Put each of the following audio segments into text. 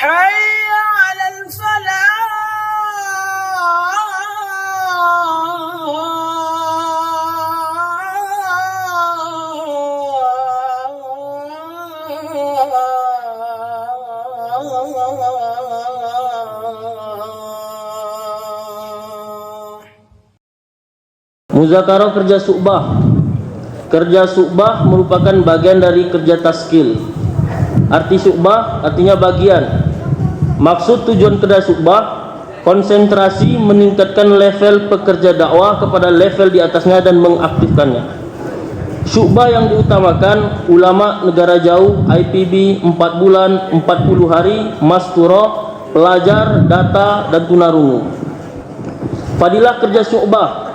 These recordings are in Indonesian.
حي على Muzakarah kerja su'bah. Kerja su'bah merupakan bagian dari kerja taskil. Arti su'bah artinya bagian. Maksud tujuan kerja su'bah, konsentrasi meningkatkan level pekerja dakwah kepada level di atasnya dan mengaktifkannya. Su'bah yang diutamakan ulama negara jauh, IPB 4 bulan 40 hari, masturah, pelajar, data, dan tunarungu. Fadilah kerja su'bah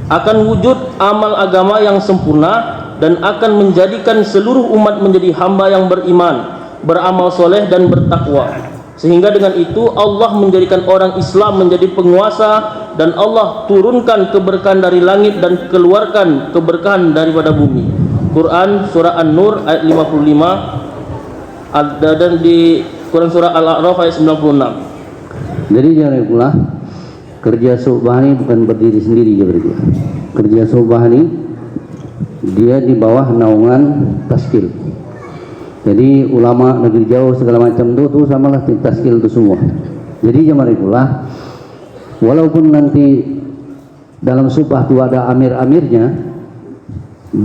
akan wujud amal agama yang sempurna dan akan menjadikan seluruh umat menjadi hamba yang beriman, beramal soleh dan bertakwa. Sehingga dengan itu Allah menjadikan orang Islam menjadi penguasa dan Allah turunkan keberkahan dari langit dan keluarkan keberkahan daripada bumi. Quran surah An-Nur ayat 55 dan di Quran surah Al-A'raf ayat 96. Jadi jangan pula kerja su'bah ini bukan berdiri sendiri ya berdua. Kerja su'bah ini dia di bawah naungan taskil. Jadi ulama negeri jauh segala macam itu samalah taskil itu semua. Jadi jangan pula walaupun nanti dalam su'bah itu ada amir-amirnya,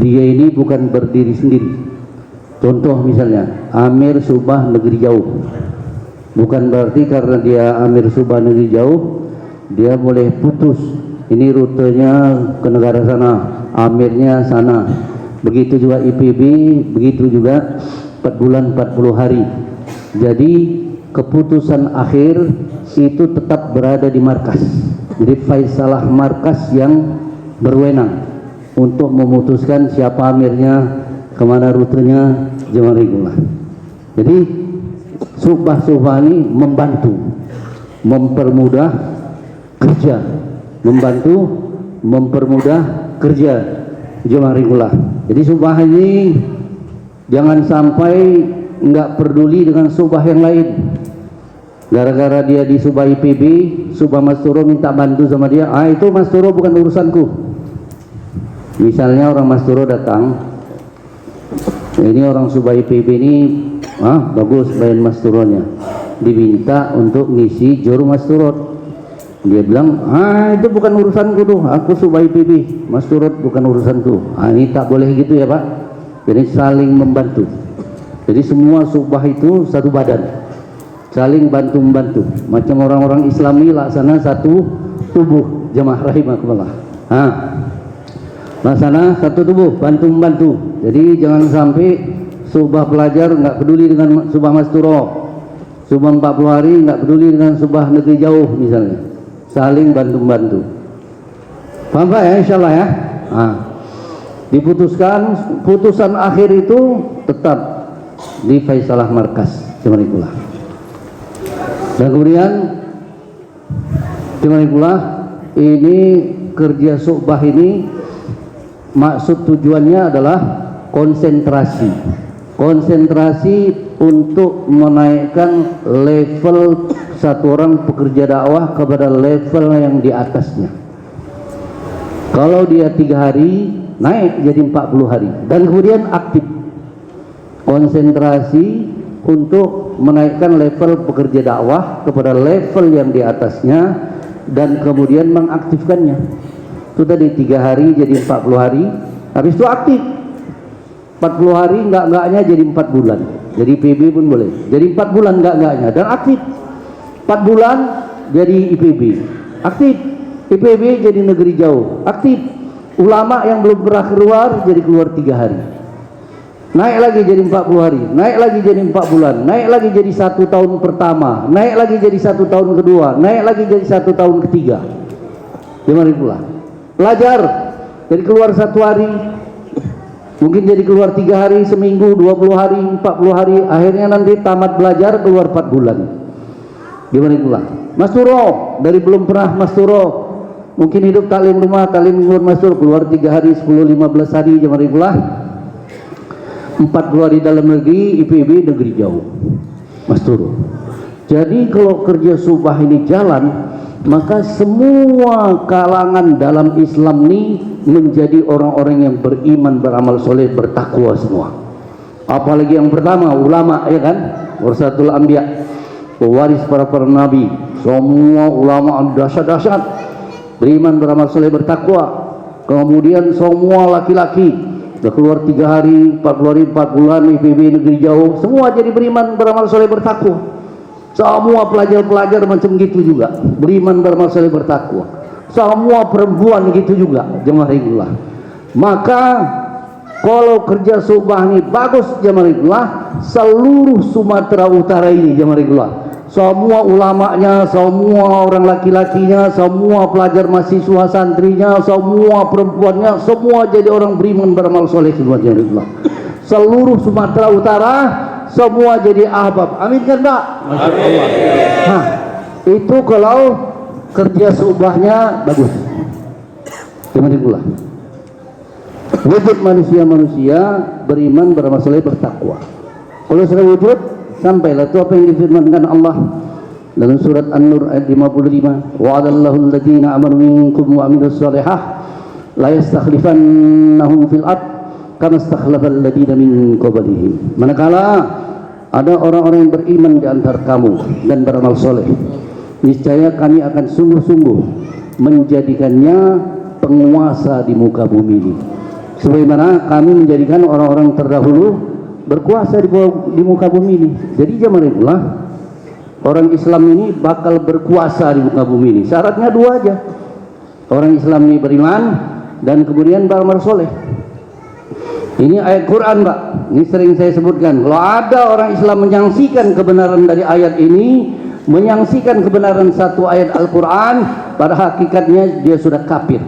dia ini bukan berdiri sendiri. Contoh misalnya amir su'bah negeri jauh, bukan berarti karena dia amir su'bah negeri jauh dia boleh putus, ini rutenya ke negara sana, amirnya sana. Begitu juga IPB, begitu juga 4 bulan 40 hari. Jadi keputusan akhir itu tetap berada di markas. Jadi faisalah markas yang berwenang untuk memutuskan siapa amirnya, kemana rutenya, jemaah. Jadi su'bah ini membantu, mempermudah kerja, membantu mempermudah kerja jemaah. Jadi su'bah ini jangan sampai enggak peduli dengan su'bah yang lain. Gara-gara dia di su'bah IPB, su'bah Masturo minta bantu sama dia, itu Masturo bukan urusanku. Misalnya orang Masturo datang, ini orang su'bah IPB ini bagus bayan Masturonya, diminta untuk ngisi juru Masturot. Dia bilang, itu bukan urusanku tuh, aku su'bah IPB, Masturot bukan urusanku. Ini tak boleh gitu ya Pak. Jadi saling membantu. Jadi semua su'bah itu satu badan, saling bantu-membantu. Macam orang-orang Islami laksana satu tubuh, jemaah rahimakumullah. Laksana satu tubuh, bantu-membantu. Jadi jangan sampai su'bah pelajar nggak peduli dengan su'bah Masturot, su'bah 40 hari nggak peduli dengan su'bah negeri jauh misalnya. Saling bantu-bantu. Paham Pak ya, insyaallah ya. Diputuskan putusan akhir itu tetap di faisalah markas jemaah. Dan kemudian jemaah ini kerja su'bah ini maksud tujuannya adalah konsentrasi untuk menaikkan level satu orang pekerja dakwah kepada level yang di atasnya. Kalau dia 3 hari naik jadi 40 hari dan kemudian aktif, konsentrasi untuk menaikkan level pekerja dakwah kepada level yang di atasnya dan kemudian mengaktifkannya. Itu tadi 3 hari jadi 40 hari, habis itu aktif 40 hari, enggaknya jadi 4 bulan. Jadi PB pun boleh. Jadi 4 bulan enggaknya dan aktif. 4 bulan jadi IPB. Aktif. IPB jadi negeri jauh. Aktif. Ulama yang belum pernah keluar jadi keluar 3 hari. Naik lagi jadi 40 hari. Naik lagi jadi 4 bulan. Naik lagi jadi 1 tahun pertama. Naik lagi jadi 1 tahun kedua. Naik lagi jadi 1 tahun ketiga. Gimana pula? Pelajar jadi keluar 1 hari, mungkin jadi keluar 3 hari, seminggu, 20 hari, 40 hari, akhirnya nanti tamat belajar keluar 4 bulan. Gimana pula? Masturo dari belum pernah Masturo, mungkin hidup taklim rumah, taklim keluar Masturo keluar 3 hari, 10-15 hari, gimana pula? 40 hari dalam negeri, IPB negeri jauh. Mas Turu. Jadi kalau kerja subah ini jalan, maka semua kalangan dalam Islam ini menjadi orang-orang yang beriman, beramal soleh, bertakwa semua. Apalagi yang pertama, ulama, ya kan, warasatul anbiya, pewaris para nabi. Semua ulama dahsyat-dahsyat, beriman, beramal soleh, bertakwa. Kemudian semua laki-laki sudah keluar 3 hari, 40 hari, 4 bulan, IPB negeri jauh, semua jadi beriman, beramal soleh, bertakwa. Semua pelajar-pelajar macam gitu juga, beriman, beramal soleh, bertakwa. Semua perempuan gitu juga, jemaah regular. Maka kalau kerja subah ini bagus, jemaah regular, seluruh Sumatera Utara ini, jemaah regular, semua ulamanya, semua orang laki-lakinya, semua pelajar mahasiswa santrinya, semua perempuannya, semua jadi orang beriman, beramal soleh semua, jemaah regular. Seluruh Sumatera Utara semua jadi ahbab. Amin kan, Pak? Masya Allah. Nah, itu kalau kerja subahnya bagus. Gimana pula? Wujud manusia-manusia beriman, beramal soleh, bertakwa. Kalau sudah wujud, sampailah itu apa yang difirmankan Allah dalam surat An-Nur ayat 55. Wa'adallahu alladziina amanu minkum wa 'amilus shalihah la yastakhlifannahum fil ardh kama istakhlafal ladzina min qablihim. Manakala ada orang-orang yang beriman di antara kamu dan beramal soleh, niscaya kami akan sungguh-sungguh menjadikannya penguasa di muka bumi ini, sebagaimana kami menjadikan orang-orang terdahulu berkuasa di muka bumi ini. Jadi jemaah, orang Islam ini bakal berkuasa di muka bumi ini. Syaratnya 2 aja. Orang Islam ini beriman dan kemudian beramal soleh. Ini ayat Quran, Pak. Ini sering saya sebutkan. Kalau ada orang Islam menyaksikan kebenaran dari ayat ini, menyaksikan kebenaran satu ayat Al-Quran, pada hakikatnya dia sudah kafir,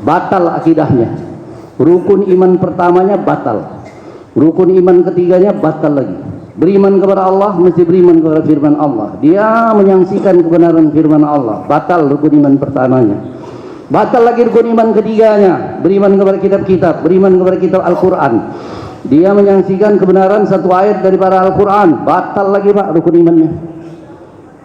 batal akidahnya. Rukun iman pertamanya batal, rukun iman ketiganya batal lagi. Beriman kepada Allah mesti beriman kepada firman Allah. Dia menyaksikan kebenaran firman Allah, batal rukun iman pertamanya. Batal lagi rukun iman ketiganya, beriman kepada kitab-kitab, beriman kepada kitab Al-Quran. Dia menyaksikan kebenaran satu ayat daripada Al-Quran, batal lagi, Pak, rukun imannya.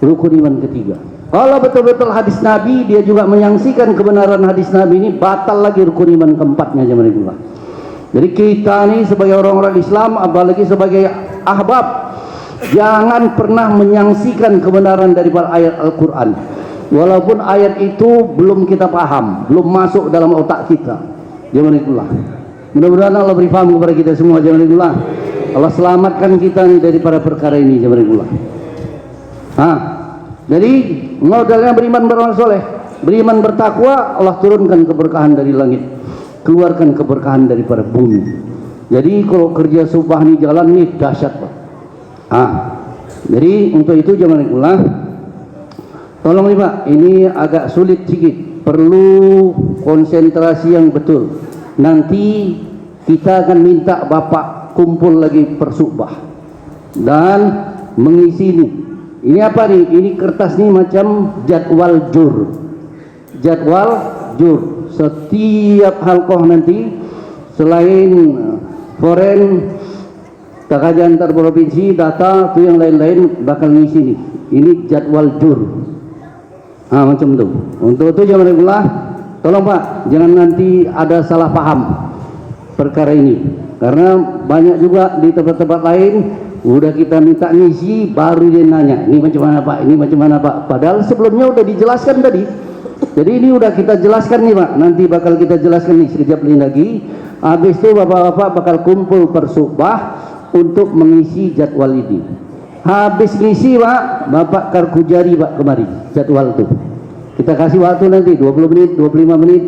Rukun iman ketiga. Kalau betul-betul hadis Nabi, dia juga menyaksikan kebenaran hadis Nabi ini, batal lagi rukun iman keempatnya, jemaah Allah. Jadi kita nih sebagai orang-orang Islam, apalagi sebagai ahbab, jangan pernah menyaksikan kebenaran daripada ayat Al-Quran, walaupun ayat itu belum kita paham, belum masuk dalam otak kita, jemaah Allah. Mudah-mudahan Allah beri paham kepada kita semua, jemaah Allah. Allah selamatkan kita nih daripada perkara ini, jemaah Allah. Jadi modalnya beriman, beramal soleh, beriman, bertakwa, Allah turunkan keberkahan dari langit, keluarkan keberkahan daripada bumi. Jadi kalau kerja subah ini jalan nih dahsyat, Pak. Jadi untuk itu jemaah Allah, tolong nih, Pak, ini agak sulit sedikit, perlu konsentrasi yang betul. Nanti kita akan minta Bapak kumpul lagi persubah dan mengisi ini. Ini apa nih? Ini kertas nih macam jadwal jur. Jadwal jur. Setiap halqah nanti selain foren, takaja antar provinsi, data itu yang lain-lain bakal ngisi nih. Ini jadwal jur. Macam itu. Untuk itu jemaah Allah, tolong Pak, jangan nanti ada salah paham perkara ini. Karena banyak juga di tempat-tempat lain udah kita minta ngisi, baru dia nanya, ini macam mana Pak, ini macam mana Pak, padahal sebelumnya udah dijelaskan tadi. Jadi ini udah kita jelaskan nih, Pak, nanti bakal kita jelaskan nih sekejap lagi. Habis itu bapak-bapak bakal kumpul persubah untuk mengisi jadwal ini. Habis ngisi, Pak, Bapak karku jari, Pak, kemari jadwal itu. Kita kasih waktu nanti 20 menit, 25 menit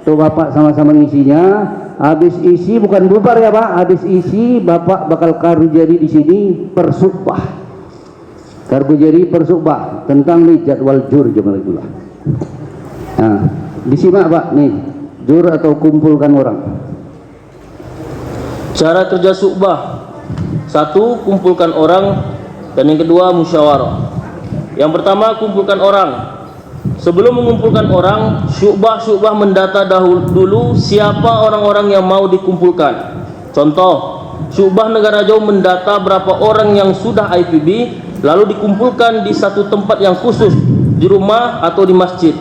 tuh Bapak sama-sama ngisinya. Habis isi, bukan bubar ya, Pak, habis isi Bapak bakal karku jari di sini persubah. Karku jari persubah tentang nih jadwal jur jemaah. Disimak, Pak, nih jur atau kumpulkan orang. Cara kerja subah: 1. Kumpulkan orang, dan yang kedua musyawarah. Yang pertama, kumpulkan orang. Sebelum mengumpulkan orang, syubah mendata dulu siapa orang-orang yang mau dikumpulkan. Contoh, Syu'bah negara jauh mendata berapa orang yang sudah IPB lalu dikumpulkan di satu tempat yang khusus, di rumah atau di masjid,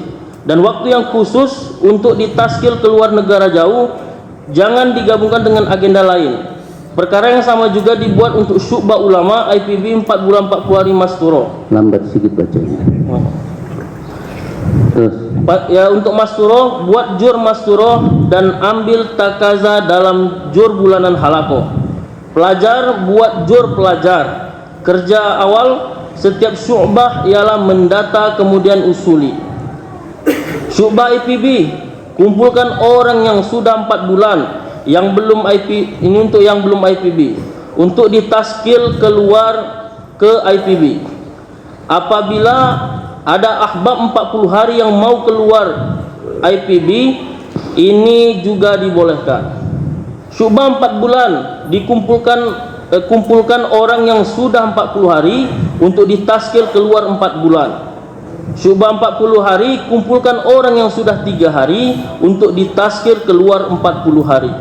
dan waktu yang khusus untuk ditaskil keluar negara jauh, jangan digabungkan dengan agenda lain. Perkara yang sama juga dibuat untuk syu'bah ulama IPB 4 bulan 40 hari masturo. Lambat sedikit bacanya. Terus Ya, untuk masturo, buat jur masturo dan ambil takaza dalam jur bulanan halako. Pelajar, buat jur pelajar. Kerja awal setiap syu'bah ialah mendata kemudian usuli. Syu'bah IPB, kumpulkan orang yang sudah 4 bulan yang belum IP, ini untuk yang belum IPB, untuk ditaskil keluar ke IPB. Apabila ada ahbab 40 hari yang mau keluar IPB, ini juga dibolehkan. Syu'bah 4 bulan kumpulkan orang yang sudah 40 hari untuk ditaskil keluar 4 bulan. Syu'bah 40 hari kumpulkan orang yang sudah 3 hari untuk ditaskil keluar 40 hari.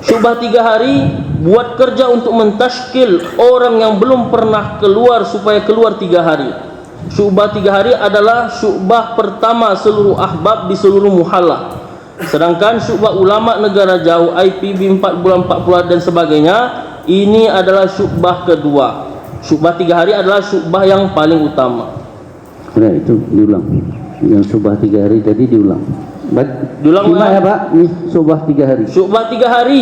Syu'bah 3 hari buat kerja untuk mentaskil orang yang belum pernah keluar supaya keluar 3 hari. Syu'bah 3 hari adalah syu'bah pertama seluruh ahbab di seluruh muhallah. Sedangkan syu'bah ulama negara jauh IPB 4 bulan 40 hari dan sebagainya, ini adalah syu'bah kedua. Syu'bah 3 hari adalah syu'bah yang paling utama. nah, itu diulang. Yang syu'bah 3 hari tadi diulang. Diulang ya Pak, ini syu'bah 3 hari. Syu'bah 3 hari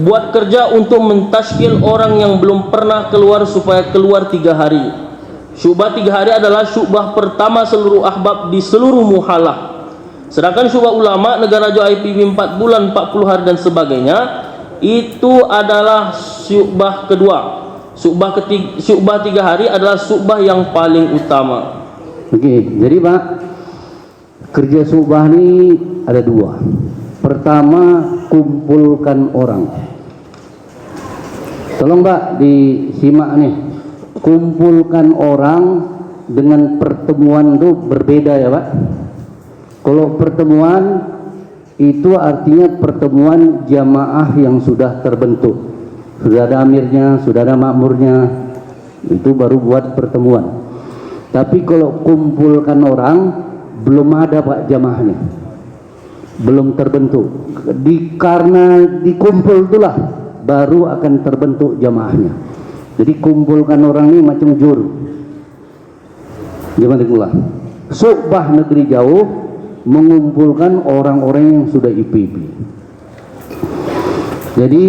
buat kerja untuk mentaskil orang yang belum pernah keluar supaya keluar 3 hari. Syu'bah 3 hari adalah syu'bah pertama seluruh ahbab di seluruh muhallah. Sedangkan syu'bah ulama negara jauh IPB 4 bulan 40 hari dan sebagainya, itu adalah syu'bah kedua. Syu'bah 3 hari adalah syu'bah yang paling utama. Oke, jadi Pak, kerja syu'bah ini ada 2. Pertama, kumpulkan orang. Tolong Pak disimak nih. Kumpulkan orang dengan pertemuan itu berbeda ya Pak. Kalau pertemuan itu artinya pertemuan jamaah yang sudah terbentuk, sudah ada amirnya, sudah ada makmurnya, itu baru buat pertemuan. Tapi kalau kumpulkan orang belum ada Pak jamaahnya, belum terbentuk. Karena dikumpul itulah baru akan terbentuk jamaahnya. Jadi kumpulkan orang ini macam jur. Gimana pula? Syu'bah negeri jauh mengumpulkan orang-orang yang sudah IPB. Jadi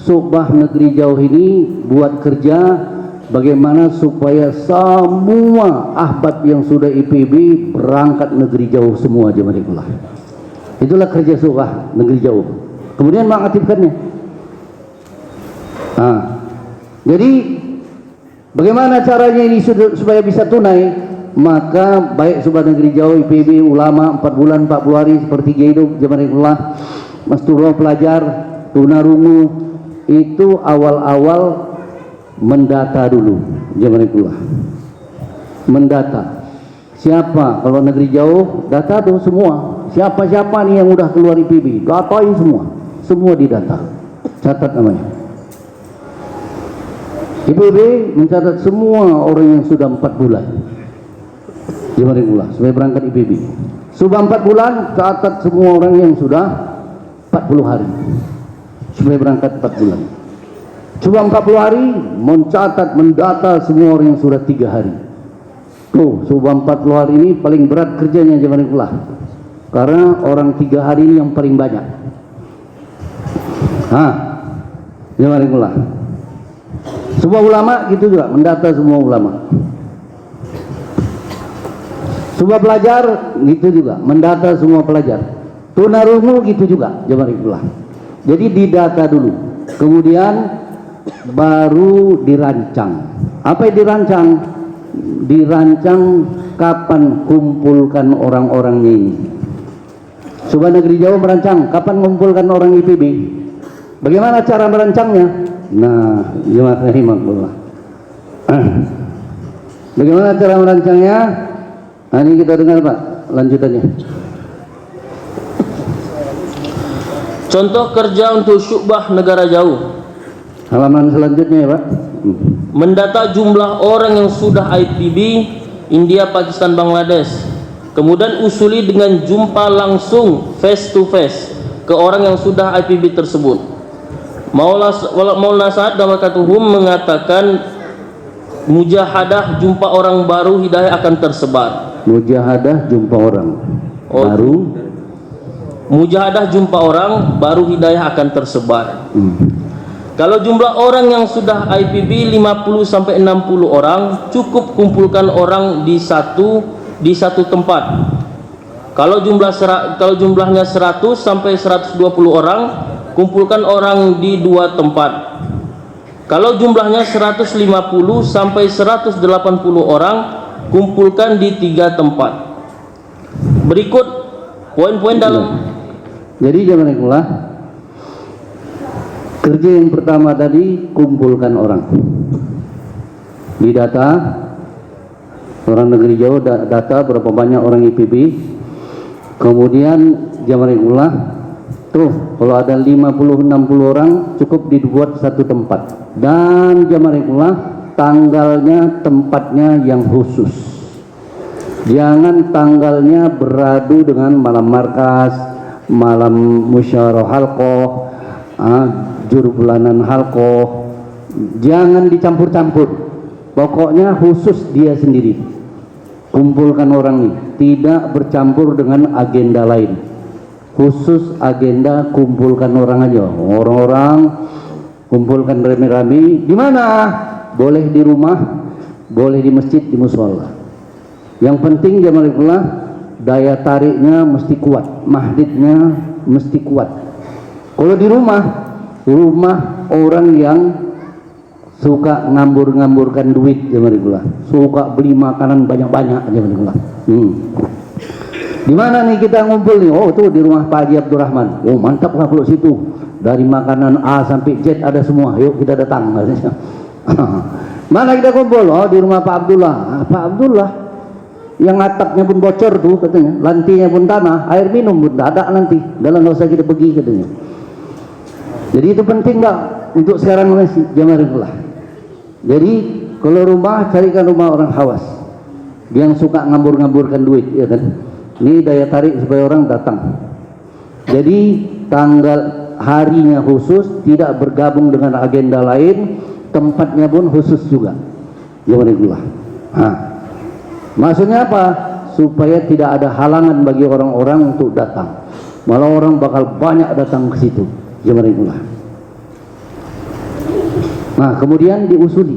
syu'bah negeri jauh ini buat kerja bagaimana supaya semua ahbab yang sudah IPB berangkat negeri jauh semua jemaah. Itulah kerja syu'bah negeri jauh. Kemudian mengaktifkannya. Jadi bagaimana caranya ini supaya bisa tunai? Maka baik syu'bah negeri jauh, IPB, ulama 4 bulan 40 hari seperti hidup jemaah, masturo pelajar, tunarungu, itu awal-awal mendata dulu jemaah. Mendata. Siapa kalau negeri jauh data tuh semua. Siapa-siapa nih yang udah keluar IPB, datain semua. Semua didata. Catat namanya. IPB mencatat semua orang yang sudah 4 bulan supaya berangkat IPB. Sudah 4 bulan catat semua orang yang sudah 40 hari supaya berangkat 4 bulan. Sudah 40 hari mencatat mendata semua orang yang sudah 3 hari. Tuh, sudah 40 hari ini paling berat kerjanya jemaah. Karena orang 3 hari ini yang paling banyak. Jemaah. Semua ulama gitu juga, mendata semua ulama. Semua pelajar gitu juga, mendata semua pelajar. Tunarungu gitu juga, jemaah. Jadi didata dulu, kemudian baru dirancang. Apa yang dirancang? Dirancang kapan kumpulkan orang-orangnya ini. Syu'bah negeri jauh merancang kapan mengumpulkan orang IPB. Bagaimana cara merancangnya? Nah, jemaah rahimahullah. Bagaimana cara merancangnya? Nah, ini kita dengar Pak, lanjutannya. Contoh kerja untuk syu'bah negara jauh. Halaman selanjutnya ya Pak. Mendata jumlah orang yang sudah IPB India, Pakistan, Bangladesh. Kemudian usuli dengan jumpa langsung face to face ke orang yang sudah IPB tersebut. Maulana Sa'ad Damakatuhum mengatakan mujahadah jumpa orang baru hidayah akan tersebar. Mujahadah jumpa orang baru. Mujahadah jumpa orang baru hidayah akan tersebar. Kalau jumlah orang yang sudah IPB 50 sampai 60 orang, cukup kumpulkan orang di satu tempat. Kalau jumlahnya 100 sampai 120 orang, kumpulkan orang di 2 tempat. Kalau jumlahnya 150 sampai 180 orang, kumpulkan di 3 tempat. Berikut poin-poin dalam. Jadi jazakumullah, kerja yang pertama tadi kumpulkan orang. Didata orang negeri jauh, data berapa banyak orang IPB. Kemudian jazakumullah, tuh kalau ada 50-60 orang cukup dibuat satu tempat. Dan jazakumullah, tanggalnya tempatnya yang khusus. Jangan tanggalnya beradu dengan malam markas, malam musyawarah halqah, juru bulanan halqah. Jangan dicampur-campur. Pokoknya khusus dia sendiri. Kumpulkan orang ini, tidak bercampur dengan agenda lain. Khusus agenda kumpulkan orang aja. Orang-orang kumpulkan rame-rame. Di mana? Boleh di rumah, boleh di masjid, di musola. Yang penting jazakumullah, daya tariknya mesti kuat, magnetnya mesti kuat. Kalau di rumah orang yang suka ngambur-ngamburkan duit jazakumullah, suka beli makanan banyak-banyak jazakumullah. Di mana nih kita ngumpul nih? Oh, tuh di rumah Pak Haji Abdurrahman. Oh, mantap lah kalau situ. Dari makanan A sampai Z ada semua. Yuk kita datang. Mana kita kumpul? Oh, di rumah Pak Abdullah. Pak Abdullah yang atapnya pun bocor tuh katanya, lantinya pun tanah, air minum pun tak ada nanti, dalam nggak usah kita pergi katanya. Jadi itu penting nggak untuk sekarang masih jazakumullah. Jadi kalau rumah, carikan rumah orang hawas yang suka ngambur-ngamburkan duit, ya kan? Ini daya tarik supaya orang datang. Jadi tanggal harinya khusus, tidak bergabung dengan agenda lain, tempatnya pun khusus juga. Jazakumullah. Maksudnya apa? Supaya tidak ada halangan bagi orang-orang untuk datang. Malah orang bakal banyak datang ke situ. Jazakumullah. Nah, kemudian diusuli.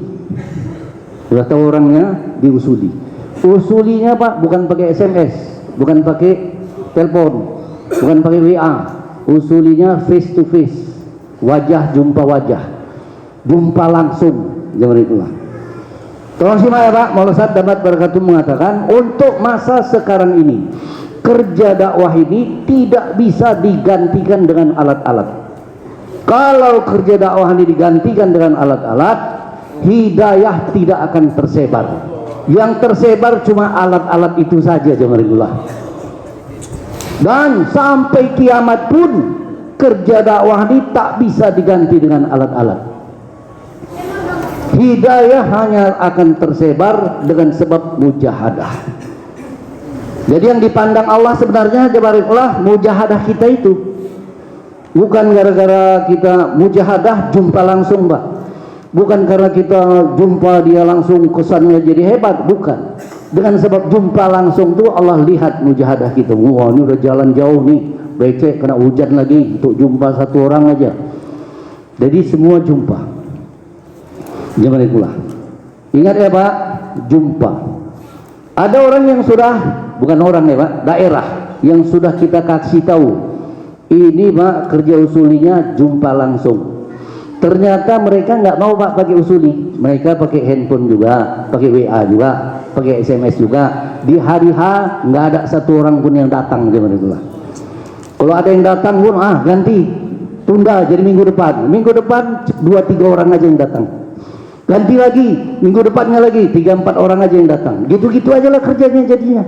Sudah tahu orangnya, diusuli. Usulinya Pak bukan pakai SMS, bukan pakai telepon, bukan pakai WA. Usulinya face to face. Wajah jumpa wajah. Jumpa langsung. Jazakumullah. Tolong simak ya Pak. Maulana Sa'ad Damat Barakatuh mengatakan, untuk masa sekarang ini kerja dakwah ini tidak bisa digantikan dengan alat-alat. Kalau kerja dakwah ini digantikan dengan alat-alat, hidayah tidak akan tersebar. Yang tersebar cuma alat-alat itu saja jazakumullah. Dan sampai kiamat pun kerja dakwah ini tak bisa diganti dengan alat-alat. Hidayah hanya akan tersebar dengan sebab mujahadah. Jadi yang dipandang Allah sebenarnya jazakumullah mujahadah kita itu. Bukan gara-gara kita mujahadah jumpa langsung Pak. Bukan karena kita jumpa dia langsung kesannya jadi hebat, bukan. Dengan sebab jumpa langsung tuh Allah lihat mujahadah kita. Wah, ini udah jalan jauh nih, becek kena hujan lagi untuk jumpa satu orang aja. Jadi semua jumpa. Jazakumullah. Ingat ya Pak, jumpa. Ada orang yang sudah, bukan orang ya Pak, daerah yang sudah kita kasih tahu. Ini Pak kerja usulinya jumpa langsung. Ternyata mereka nggak mau Pak pakai usuli. Mereka pakai handphone juga, pakai WA juga, pakai SMS juga. Di hari H nggak ada satu orang pun yang datang. Jazakumullah. Kalau ada yang datang pun ganti, tunda jadi minggu depan. Minggu depan 2-3 orang aja yang datang. Ganti lagi, minggu depannya lagi 3-4 orang aja yang datang. Gitu-gitu aja lah kerjanya jadinya.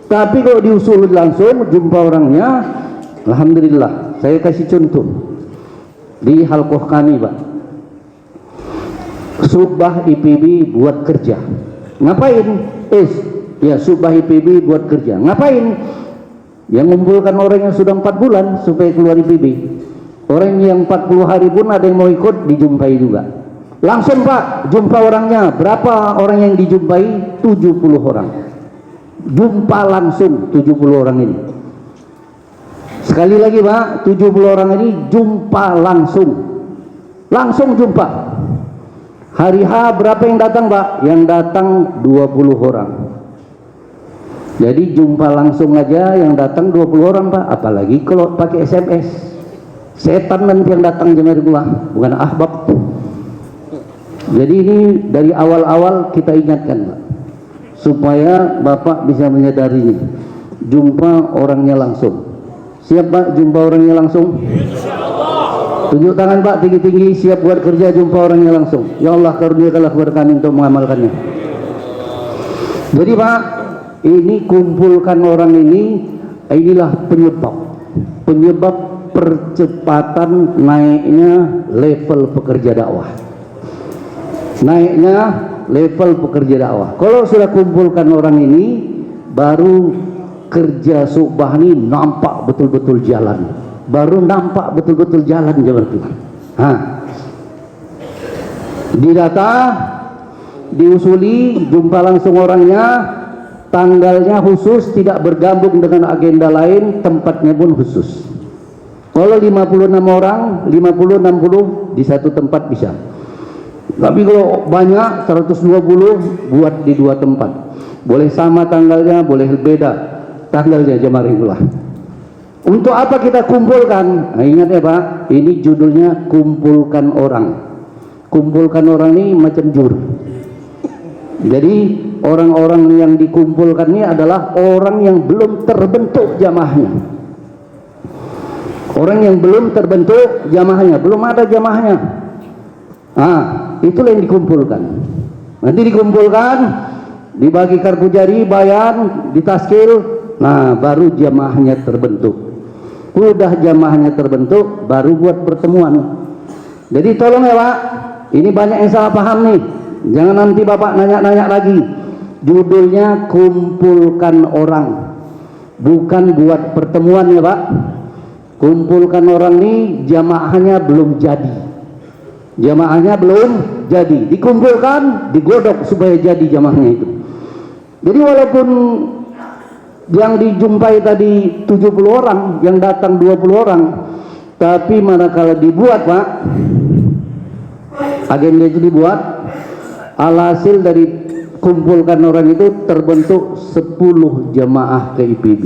Tapi kalau diusul langsung jumpa orangnya, alhamdulillah. Saya kasih contoh di halqah kami Pak. Subah IPB buat kerja. Ngapain? Ya subah IPB buat kerja. Ngapain? Yang mengumpulkan orang yang sudah 4 bulan supaya keluar IPB. Orang yang 40 hari pun ada yang mau ikut, dijumpai juga. Langsung Pak, jumpa orangnya. Berapa orang yang dijumpai? 70 orang. Jumpa langsung 70 orang ini. Sekali lagi Pak, 70 orang ini jumpa langsung. Langsung jumpa. Hari H berapa yang datang Pak? Yang datang 20 orang. Jadi jumpa langsung aja yang datang 20 orang Pak. Apalagi kalau pakai SMS. Setan nanti yang datang jemaah gua, bukan ahbab. Jadi ini dari awal-awal kita ingatkan Pak, supaya Bapak bisa menyadari jumpa orangnya langsung. Siap Pak jumpa orangnya langsung? Tunjuk tangan Pak tinggi-tinggi, siap buat kerja jumpa orangnya langsung. Ya Allah karuniakanlah kepada kami untuk mengamalkannya. Jadi Pak, ini kumpulkan orang ini, inilah penyebab percepatan naiknya level pekerja dakwah. Naiknya level pekerja dakwah. Kalau sudah kumpulkan orang ini, baru kerja subah ini nampak betul-betul jalan. Baru nampak betul-betul jalan jemaah Tuhan. Didata, diusuli, jumpa langsung orangnya, tanggalnya khusus, tidak bergabung dengan agenda lain, tempatnya pun khusus. Kalau 56 orang, 50-60 di satu tempat bisa. Tapi kalau banyak 120 buat di 2 tempat. Boleh sama tanggalnya, boleh beda tanggalnya jemaah itulah. Untuk apa kita kumpulkan? Nah, ingat ya Pak, ini judulnya kumpulkan orang. Kumpulkan orang ini macam jur. Jadi orang-orang yang dikumpulkan ini adalah orang yang belum terbentuk jamaahnya. Orang yang belum terbentuk jamaahnya, belum ada jamaahnya. Itulah yang dikumpulkan. Nanti dikumpulkan, dibagi kartu jari, bayan, ditaskil, baru jamaahnya terbentuk. Udah jamaahnya terbentuk, baru buat pertemuan. Jadi tolong ya Pak, ini banyak yang salah paham nih. Jangan nanti Bapak nanya-nanya lagi. Judulnya kumpulkan orang, bukan buat pertemuan ya Pak. Kumpulkan orang ini, jamaahnya belum jadi. Jamaahnya belum jadi. Dikumpulkan, digodok supaya jadi jamaahnya itu. Jadi walaupun yang dijumpai tadi 70 orang, yang datang 20 orang, tapi manakala dibuat Pak, agenda itu dibuat, alhasil dari kumpulkan orang itu terbentuk 10 jamaah ke IPB.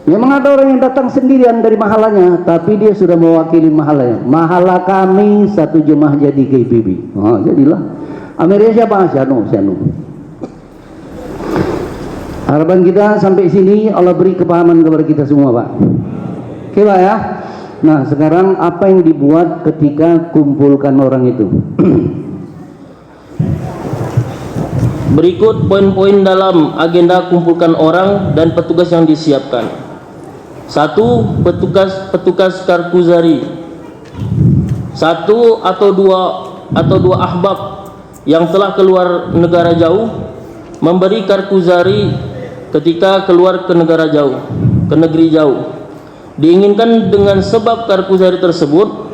Memang ada orang yang datang sendirian dari mahalanya, tapi dia sudah mewakili mahalanya. Mahala kami 1 jemaah jadi ke IPB. Jadilah. Amirnya siapa? Syanu. Harapan kita sampai sini Allah beri kepahaman kepada kita semua Pak. Oke Pak ya. Nah sekarang apa yang dibuat ketika kumpulkan orang itu? Berikut poin-poin dalam agenda kumpulkan orang dan petugas yang disiapkan. 1. Petugas Karkuzari. 1 atau 2 ahbab yang telah keluar negara jauh memberi Karkuzari ketika keluar ke negara jauh, ke negeri jauh. Diinginkan dengan sebab Karkuzari tersebut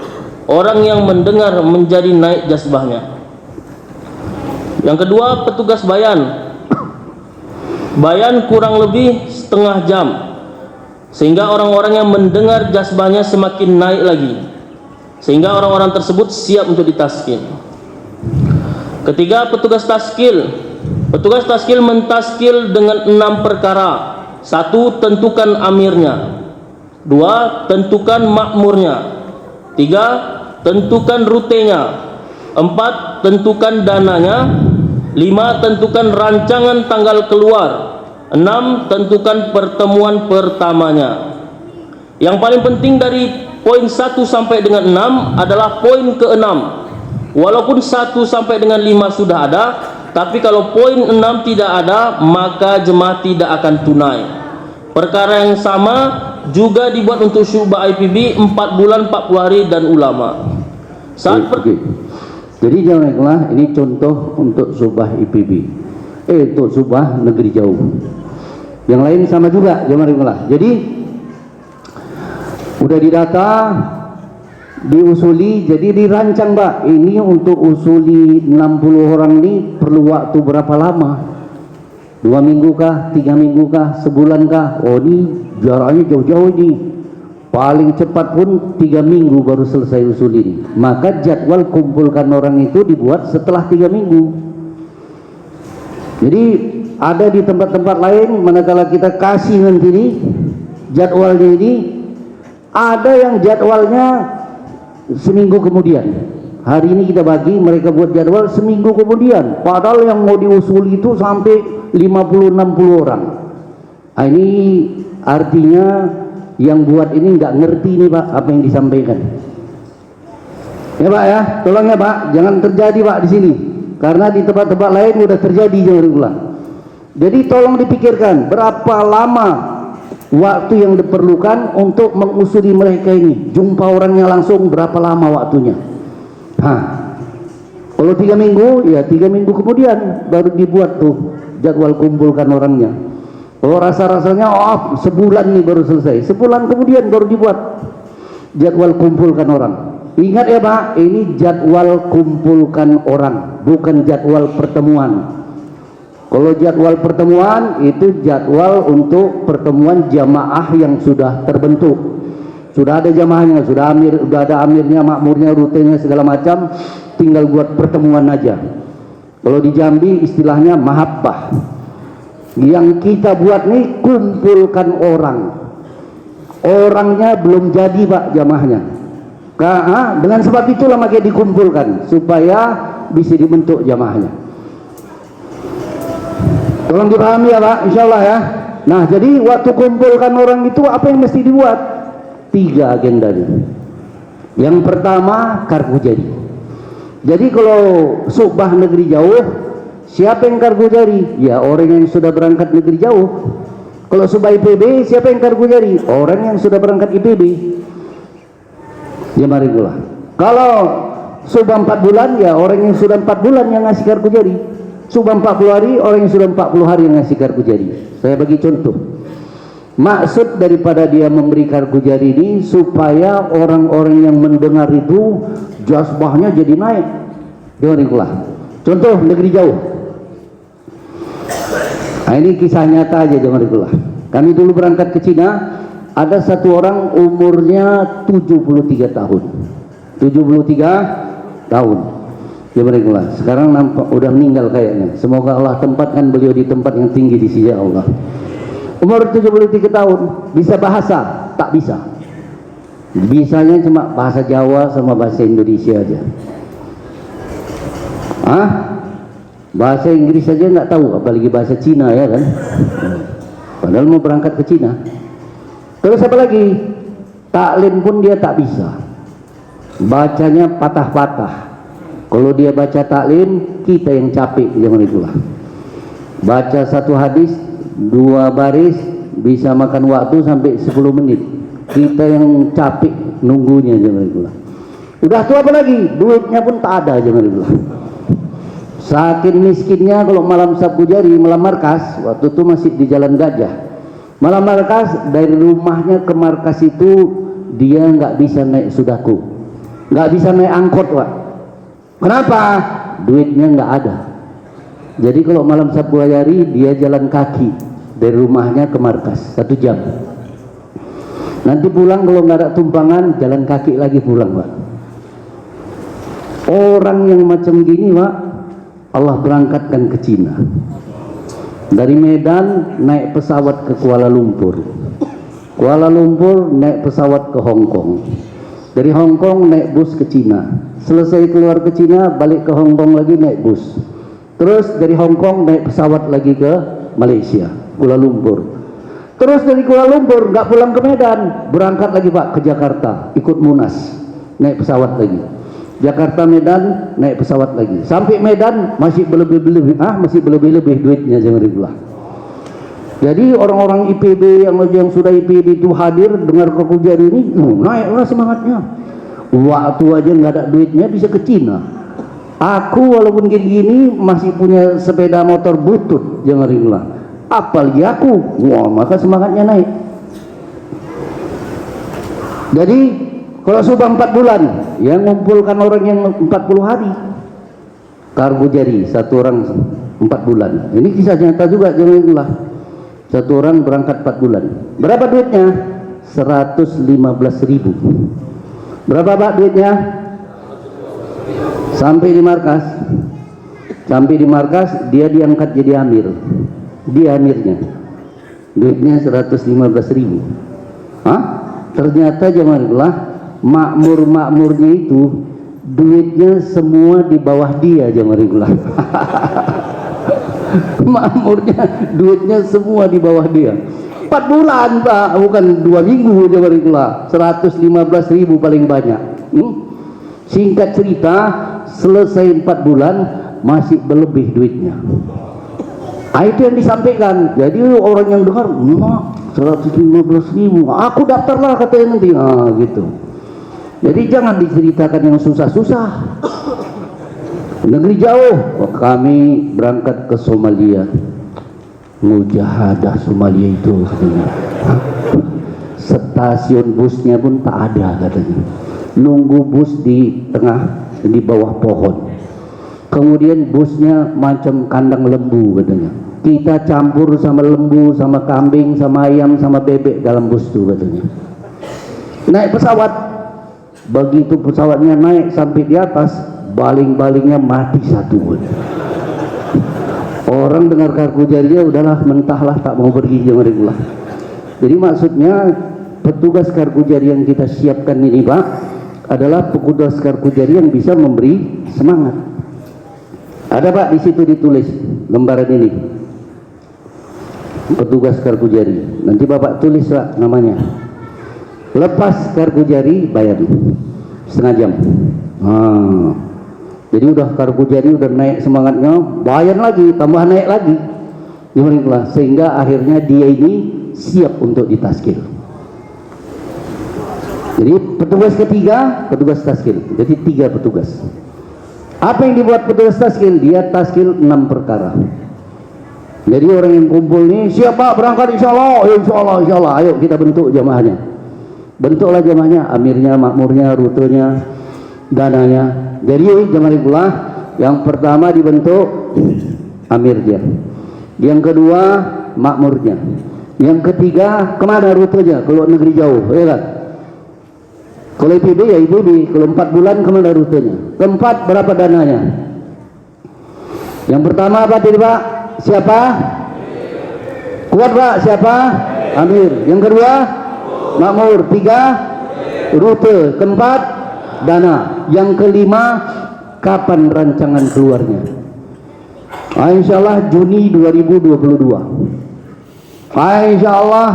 orang yang mendengar menjadi naik jazbahnya. Yang kedua, petugas bayan. Bayan kurang lebih setengah jam, sehingga orang-orang yang mendengar jazbahnya semakin naik lagi, sehingga orang-orang tersebut siap untuk ditaskil. Ketiga, petugas taskil. Petugas taskil mentaskil dengan 6 perkara. 1. Tentukan amirnya. 2. Tentukan makmurnya. 3. Tentukan rutenya. 4. Tentukan dananya. 5. Tentukan rancangan tanggal keluar. 6. Tentukan pertemuan pertamanya. Yang paling penting dari poin 1 sampai dengan 6 adalah poin ke-6. Walaupun 1 sampai dengan 5 sudah ada, tapi kalau poin 6 tidak ada, maka jemaah tidak akan tunai. Perkara yang sama juga dibuat untuk syubah IPB 4 bulan 40 hari dan ulama. Jadi janganlah ini contoh untuk subah IPB, untuk subah negeri jauh. Yang lain sama juga, janganlah. Jadi udah didata, diusuli, jadi dirancang Pak. Ini untuk usuli 60 orang ini perlu waktu berapa lama? 2 minggu kah, 3 minggu kah, sebulan kah? Oh ini jaraknya jauh-jauh ini. Paling cepat pun 3 minggu baru selesai usul ini. Maka jadwal kumpulkan orang itu dibuat setelah 3 minggu. Jadi ada di tempat-tempat lain, manakala kita kasih nanti ini jadwalnya ini, ada yang jadwalnya seminggu kemudian. Hari ini kita bagi, mereka buat jadwal seminggu kemudian. Padahal yang mau diusul itu sampai 50-60 orang. Nah, ini artinya yang buat ini nggak ngerti nih Pak apa yang disampaikan. Ya Pak ya, tolong ya Pak, jangan terjadi Pak di sini. Karena di tempat-tempat lain udah terjadi jangan ulang. Jadi tolong dipikirkan berapa lama waktu yang diperlukan untuk mengusuli mereka ini. Jumpa orangnya langsung berapa lama waktunya. Kalau 3 minggu, ya 3 minggu kemudian baru dibuat tuh jadwal kumpulkan orangnya. Oh rasa-rasanya sebulan nih baru selesai, sebulan kemudian baru dibuat jadwal kumpulkan orang. Ingat ya Pak, ini jadwal kumpulkan orang, bukan jadwal pertemuan. Kalau jadwal pertemuan itu jadwal untuk pertemuan jamaah yang sudah terbentuk, sudah ada jamaahnya, sudah ada amirnya, makmurnya, rutenya segala macam, tinggal buat pertemuan aja. Kalau di Jambi istilahnya mahabbah. Yang kita buat nih kumpulkan orang, orangnya belum jadi Pak jamaahnya. Dengan sebab itulah makanya dikumpulkan supaya bisa dibentuk jamaahnya. Tolong dipahami ya Pak, insya Allah ya. Nah jadi waktu kumpulkan orang itu apa yang mesti dibuat? 3 agenda nih. Yang pertama kargo jadi. Jadi kalau subah negeri jauh, siapa yang kargo jari? Ya orang yang sudah berangkat negeri jauh. Kalau subah IPB, siapa yang kargo jari? Orang yang sudah berangkat IPB. Ya mari pula. Kalau subah 4 bulan, ya orang yang sudah 4 bulan yang ngasih kargo jari. Subah 40 hari, orang yang sudah 40 hari yang ngasih kargo jari. Saya bagi contoh. Maksud daripada dia memberi kargo jari ini supaya orang-orang yang mendengar itu jazbahnya jadi naik. Ya mari pula. Contoh negeri jauh. Nah, ini kisah nyata aja jangan itulah. Kami dulu berangkat ke Cina, ada satu orang umurnya 73 tahun. 73 tahun. Ya mereka. Sekarang nampak udah meninggal kayaknya. Semoga Allah tempatkan beliau di tempat yang tinggi di sisi Allah. Umur 73 tahun, bisa bahasa? Tak bisa. Bisanya cuma bahasa Jawa sama bahasa Indonesia aja. Bahasa Inggris saja nggak tahu, apalagi bahasa Cina ya kan. Padahal mau berangkat ke Cina. Terus apa lagi? Taklim pun dia tak bisa. Bacanya patah-patah. Kalau dia baca taklim, kita yang capek zaman itulah. Baca satu hadis 2 baris bisa makan waktu sampai 10 menit. Kita yang capek nunggunya zaman itulah. Udah tuh apa lagi? Duitnya pun tak ada zaman itulah. Saking miskinnya kalau malam Sabtu Jari, malam markas, waktu itu masih di Jalan Gajah. Malam markas, dari rumahnya ke markas itu dia nggak bisa naik sudaku, nggak bisa naik angkot Pak. Kenapa? Duitnya nggak ada. Jadi kalau malam Sabtu Jari dia jalan kaki dari rumahnya ke markas 1 jam. Nanti pulang kalau nggak ada tumpangan jalan kaki lagi pulang Pak. Orang yang macam gini Pak, Allah berangkatkan ke Cina. Dari Medan naik pesawat ke Kuala Lumpur. Kuala Lumpur naik pesawat ke Hong Kong. Dari Hong Kong naik bus ke Cina. Selesai keluar ke Cina, balik ke Hong Kong lagi naik bus. Terus dari Hong Kong naik pesawat lagi ke Malaysia, Kuala Lumpur. Terus dari Kuala Lumpur nggak pulang ke Medan, berangkat lagi Pak ke Jakarta, ikut Munas, naik pesawat lagi. Jakarta Medan naik pesawat lagi sampai Medan masih berlebih-lebih duitnya jangan dibelah. Jadi orang-orang IPB yang sudah IPB itu hadir dengar kargo jari ini naiklah semangatnya. Waktu aja nggak ada duitnya bisa ke Cina. Aku walaupun gini-gini masih punya sepeda motor butut, jemaah. Apalagi aku, wah, maka semangatnya naik. Jadi kalau sudah 4 bulan, yang mengumpulkan orang yang 40 hari, kargo jari satu orang 4 bulan. Ini kisah nyata juga, jemaah. Satu orang berangkat 4 bulan. Berapa duitnya? 115.000. Berapa Pak duitnya? Sampai di markas dia diangkat jadi amir. Dia amirnya. Duitnya 115.000. Hah? Ternyata jemaah, makmurnya itu duitnya semua di bawah dia, jemaah. Makmurnya duitnya semua di bawah dia. 4 bulan Pak, bukan 2 minggu, jemaah. 115.000 paling banyak. Singkat cerita, selesai 4 bulan masih berlebih duitnya. Itu yang disampaikan. Jadi orang yang dengar, 115.000, aku daftarlah katanya nanti. Gitu. Jadi jangan diceritakan yang susah-susah. Negeri jauh. Kami berangkat ke Somalia. Mujahadah Somalia itu katanya. Stasiun busnya pun tak ada katanya. Nunggu bus di tengah, di bawah pohon. Kemudian busnya macam kandang lembu katanya. Kita campur sama lembu, sama kambing, sama ayam, sama bebek dalam bus itu katanya. Naik pesawat. Begitu pesawatnya naik sampai di atas, baling-balingnya mati satu pun. Orang dengar kargo jarinya udahlah, mentahlah, tak mau pergi jemaah. Jadi maksudnya petugas kargo jari yang kita siapkan ini Pak adalah petugas kargo jari yang bisa memberi semangat. Ada Pak di situ ditulis lembaran ini. Petugas kargo jari. Nanti Bapak tulis Pak namanya. Lepas kargo jari bayar setengah jam. Jadi udah kargo jari udah naik semangatnya, bayar lagi, tambah naik lagi. Sehingga akhirnya dia ini siap untuk ditaskil. Jadi petugas ketiga, petugas taskil. Jadi 3 petugas. Apa yang dibuat petugas taskil? Dia taskil 6 perkara. Jadi orang yang kumpul nih, siap Pak berangkat insyaallah, insyaallah. Ayo kita bentuk jamaahnya. Bentuklah jamaahnya, amirnya, makmurnya, rutenya, dananya. Jadi jamaah yang pertama dibentuk amirnya. Yang kedua makmurnya. Yang ketiga kemana rutenya? Kalau negeri jauh, ya kan? Kalau IPB ya IPB, kalau 4 bulan kemana rutenya? Keempat berapa dananya? Yang pertama apa tadi Pak? Siapa? Kuat Pak, siapa? Amir. Yang kedua? Makmur. 3 rute. Keempat dana. Yang kelima kapan rancangan keluarnya? Insyaallah Juni 2022. Insyaallah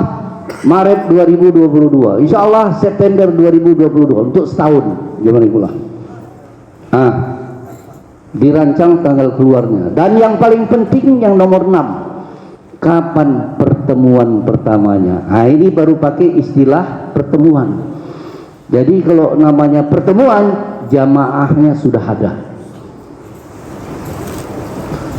Maret 2022. Insyaallah September 2022 untuk setahun jemaah. Dirancang tanggal keluarnya. Dan yang paling penting yang nomor 6, kapan pertemuan pertamanya. Ini baru pakai istilah pertemuan. Jadi kalau namanya pertemuan, jamaahnya sudah ada.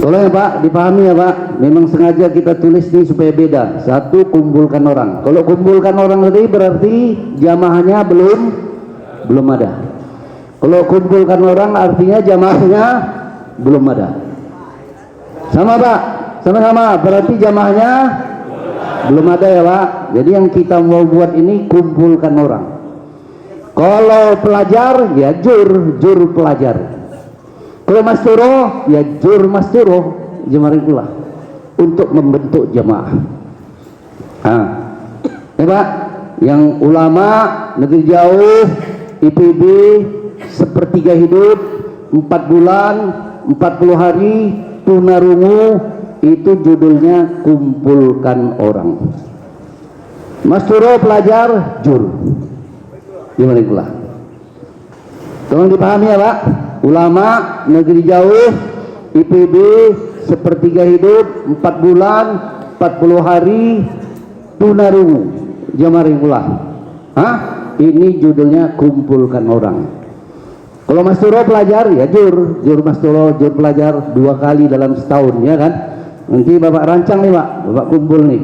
Tolong ya Pak, dipahami ya Pak. Memang sengaja kita tulis nih supaya beda. Satu, kumpulkan orang. Kalau kumpulkan orang tadi berarti jamaahnya belum ada. Kalau kumpulkan orang artinya jamaahnya belum ada. Sama Pak, sama-sama. Berarti jamaahnya belum ada ya Pak. Jadi yang kita mau buat ini kumpulkan orang. Kalau pelajar ya jur pelajar. Kalau masturo ya jur masturo, jemaah untuk membentuk jamaah. Ya Pak, yang ulama negeri jauh, IPB sepertiga hidup, 4 bulan, 40 hari, tunarungu, itu judulnya kumpulkan orang. Masturo pelajar jur. Gimana? Tolong dipahami ya Pak. Ulama negeri jauh, IPB sepertiga hidup, 4 bulan, 40 hari, tunarungu. Jamaah. Ini judulnya kumpulkan orang. Kalau Mas Turo pelajar ya jur Mas Turo, jur pelajar 2 kali dalam setahun ya kan. Nanti Bapak rancang nih Pak, Bapak kumpul nih.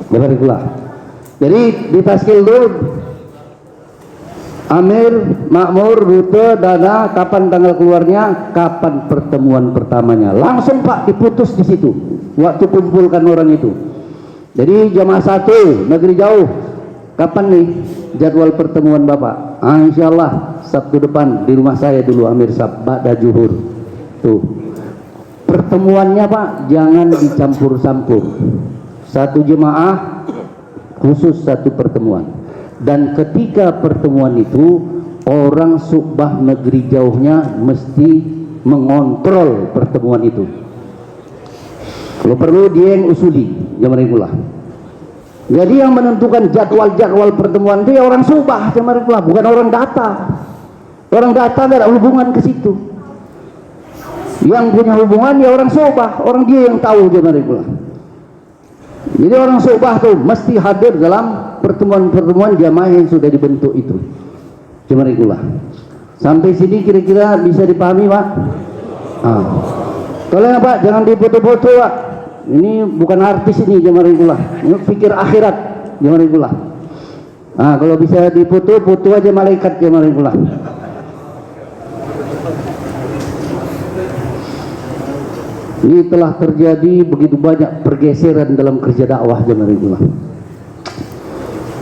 Bapak ikulah. Jadi di taskil itu Amir, makmur, rute, dana, kapan tanggal keluarnya, kapan pertemuan pertamanya. Langsung Pak diputus di situ. Waktu kumpulkan orang itu. Jadi jamaah 1 negeri jauh. Kapan nih jadwal pertemuan Bapak? Insya Allah Sabtu depan di rumah saya dulu Amir Sab, ba'da zuhur. Tuh. Pertemuannya Pak jangan dicampur-campur. Satu jemaah khusus satu pertemuan. Dan ketika pertemuan itu orang Subah negeri jauhnya mesti mengontrol pertemuan itu. Kalau perlu dia yang usuli, jamaah ikulah. Jadi yang menentukan jadwal-jadwal pertemuan itu ya orang Subah, jamaah ikulah, bukan orang data. Orang data tidak ada hubungan ke situ. Yang punya hubungan ya orang Subah, orang dia yang tahu, jamaah ikulah. Jadi orang Subah tuh mesti hadir dalam pertemuan-pertemuan jamaah yang sudah dibentuk itu. Jamaah ikulah. Sampai sini kira-kira bisa dipahami Pak? Tolong Pak, jangan dipoto-foto Pak. Ini bukan artis ini jamaah ikulah. Ini pikir akhirat jamaah ikulah. Kalau bisa dipoto, foto aja malaikat jamaah ikulah. Ini telah terjadi begitu banyak pergeseran dalam kerja dakwah jamaah ikulah.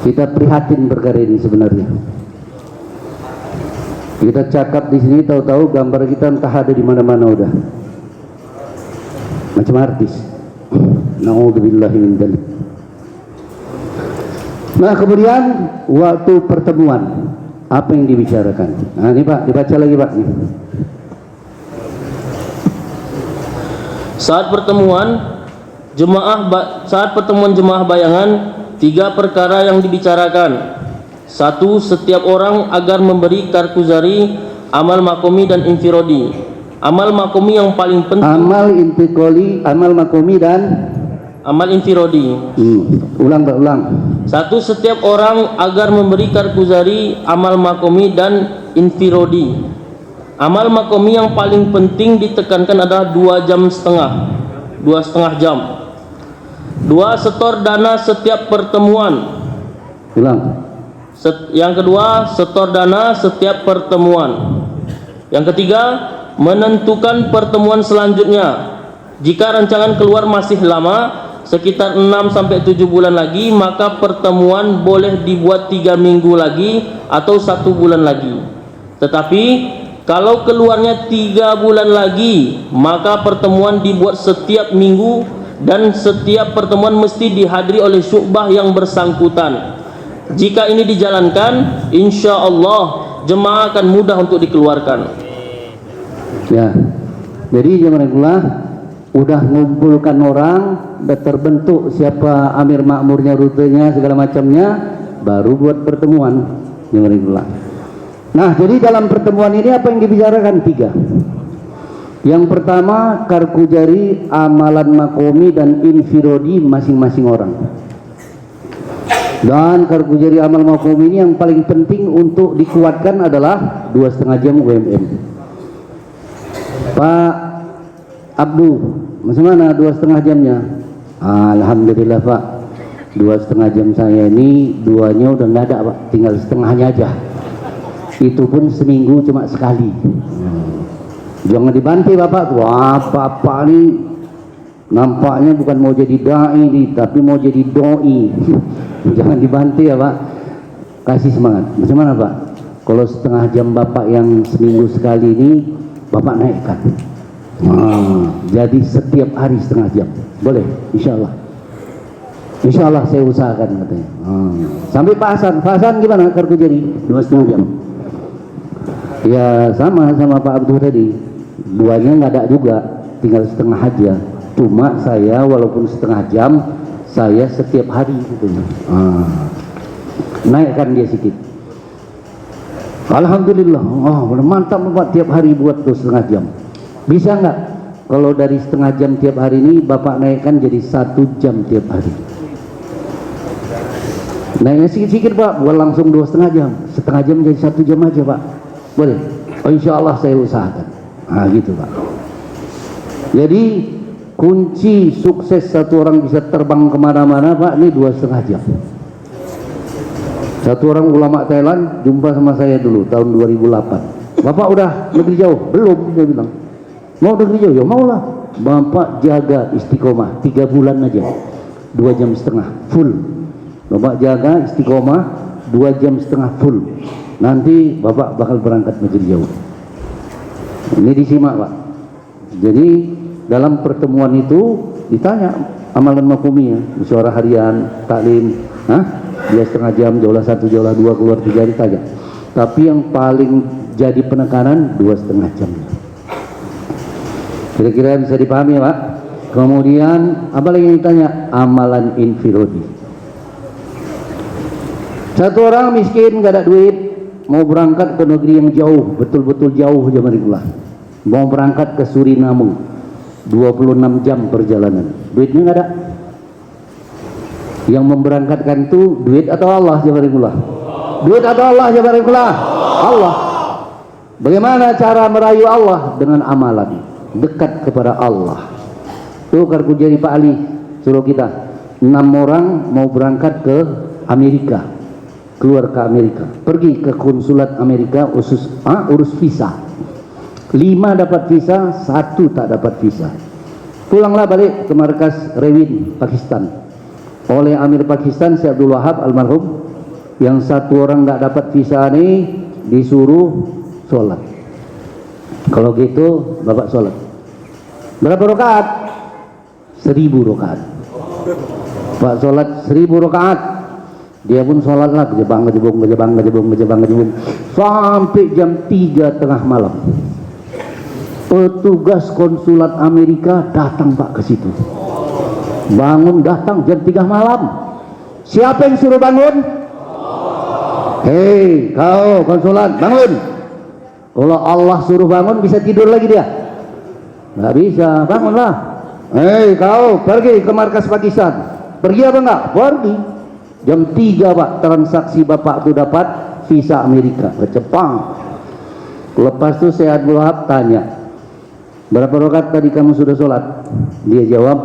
Kita prihatin perkara ini sebenarnya. Kita cakap di sini tahu-tahu gambar kita entah ada di mana-mana udah. Macam artis. Na'udzubillahi min dzalik. Nah, kemudian waktu pertemuan apa yang dibicarakan? Ini Pak, dibaca lagi Pak nih. Saat pertemuan jemaah bayangan, 3 perkara yang dibicarakan. 1. Setiap orang agar memberi karkuzari, amal makomi dan infirodi. Amal makomi yang paling penting. Amal intikoli, amal makomi dan amal infirodi. Ulang. 1. Setiap orang agar memberi karkuzari, amal makomi dan infirodi. Amal makomi yang paling penting ditekankan adalah 2,5 jam. 2. Setor dana setiap pertemuan. Yang kedua, setor dana setiap pertemuan. Yang ketiga, menentukan pertemuan selanjutnya. Jika rancangan keluar masih lama, sekitar 6-7 bulan lagi, maka pertemuan boleh dibuat 3 minggu lagi atau 1 bulan lagi. Tetapi kalau keluarnya 3 bulan lagi, maka pertemuan dibuat setiap minggu dan setiap pertemuan mesti dihadiri oleh syu'bah yang bersangkutan. Jika ini dijalankan, insya Allah jemaah akan mudah untuk dikeluarkan. Ya, jadi jemaah udah ngumpulkan orang, udah terbentuk siapa amir makmurnya, rutenya, segala macamnya, baru buat pertemuan jemaah. Nah, jadi dalam pertemuan ini apa yang dibicarakan? 3. Yang pertama, karkujari, amalan makomi dan infirodi masing-masing orang. Dan karkujari amal makomi ini yang paling penting untuk dikuatkan adalah 2,5 jam UMM. Pak Abdu, macam mana 2,5 jamnya? Alhamdulillah Pak, 2,5 jam saya ini 2-nya udah nggak ada Pak, tinggal setengahnya aja. Itu pun seminggu cuma sekali. Jangan dibantai Bapak tuh, apa-apa nih nampaknya bukan mau jadi dai nih, tapi mau jadi doi. Jangan dibantai ya Pak, kasih semangat. Macam mana Pak? Kalau setengah jam Bapak yang seminggu sekali ini Bapak naikkan. Jadi setiap hari setengah jam, boleh? Insya Allah. Insya Allah saya usahakan katanya. Sampai Pak Hasan gimana karkujari? 2,5 jam. Ya sama Pak Abdul tadi, 2-nya nggak ada juga, tinggal setengah aja. Cuma saya walaupun setengah jam, saya setiap hari gitu. Naikkan dia sedikit. Alhamdulillah, mantap Bapak, tiap hari buat 2,5 jam. Bisa nggak kalau dari setengah jam tiap hari ini Bapak naikkan jadi 1 jam tiap hari? Naiknya sedikit-sedikit Pak, buat langsung 2,5 jam. Setengah jam jadi 1 jam aja Pak. Boleh? Oh, insya Allah saya usahakan. Nah gitu Pak. Jadi kunci sukses satu orang bisa terbang kemana-mana Pak, ini 2,5 jam. Satu orang ulama Thailand jumpa sama saya dulu tahun 2008. Bapak udah negeri jauh? Belum, dia bilang. Mau negeri jauh? Ya maulah. Bapak jaga istiqomah 3 bulan aja, 2,5 jam full. Bapak jaga istiqomah 2,5 jam full. Nanti Bapak bakal berangkat negeri jauh. Ini disimak Pak. Jadi dalam pertemuan itu ditanya amalan makumiyah, musyawarah harian, taklim, dia 1,5 jam, jaulah 1, jaulah 2, keluar 3, ditanya. Tapi yang paling jadi penekanan 2,5 jam. Kira-kira bisa dipahami Pak. Kemudian apa lagi yang ditanya? Amalan infirodi. Satu orang miskin, gak ada duit, mau berangkat ke negeri yang jauh, betul-betul jauh Jamarikullah. Mau berangkat ke Suriname, 26 jam perjalanan. Duitnya gak ada. Yang memberangkatkan itu duit atau Allah Jamarikullah? Duit atau Allah Jamarikullah? Allah. Bagaimana cara merayu Allah? Dengan amalan, dekat kepada Allah. Tuh karku jadi Pak Ali suruh kita 6 orang mau berangkat ke Amerika, keluar ke Amerika, pergi ke konsulat Amerika urus visa. 5 dapat visa, 1 tak dapat visa. Pulanglah balik ke markas Rewin Pakistan oleh Amir Pakistan Syekh Abdul Wahab almarhum. Yang 1 orang nggak dapat visa ini disuruh sholat. Kalau gitu Bapak sholat berapa rakaat? 1000 rakaat. Pak sholat 1000 rakaat. Dia pun sholatlah kejebang sampai jam 3 tengah malam. Petugas konsulat Amerika datang Pak ke situ. Bangun datang jam 3 malam. Siapa yang suruh bangun? Hei kau konsulat, bangun. Kalau Allah suruh bangun bisa tidur lagi dia? Nggak bisa, bangunlah. Hei kau pergi ke markas Pakistan. Pergi apa enggak? Pergi. Jam 3 Pak transaksi Bapak itu dapat visa Amerika ke Jepang. Lepas itu saya Abdul Wahab tanya, berapa rakaat tadi kamu sudah sholat? Dia jawab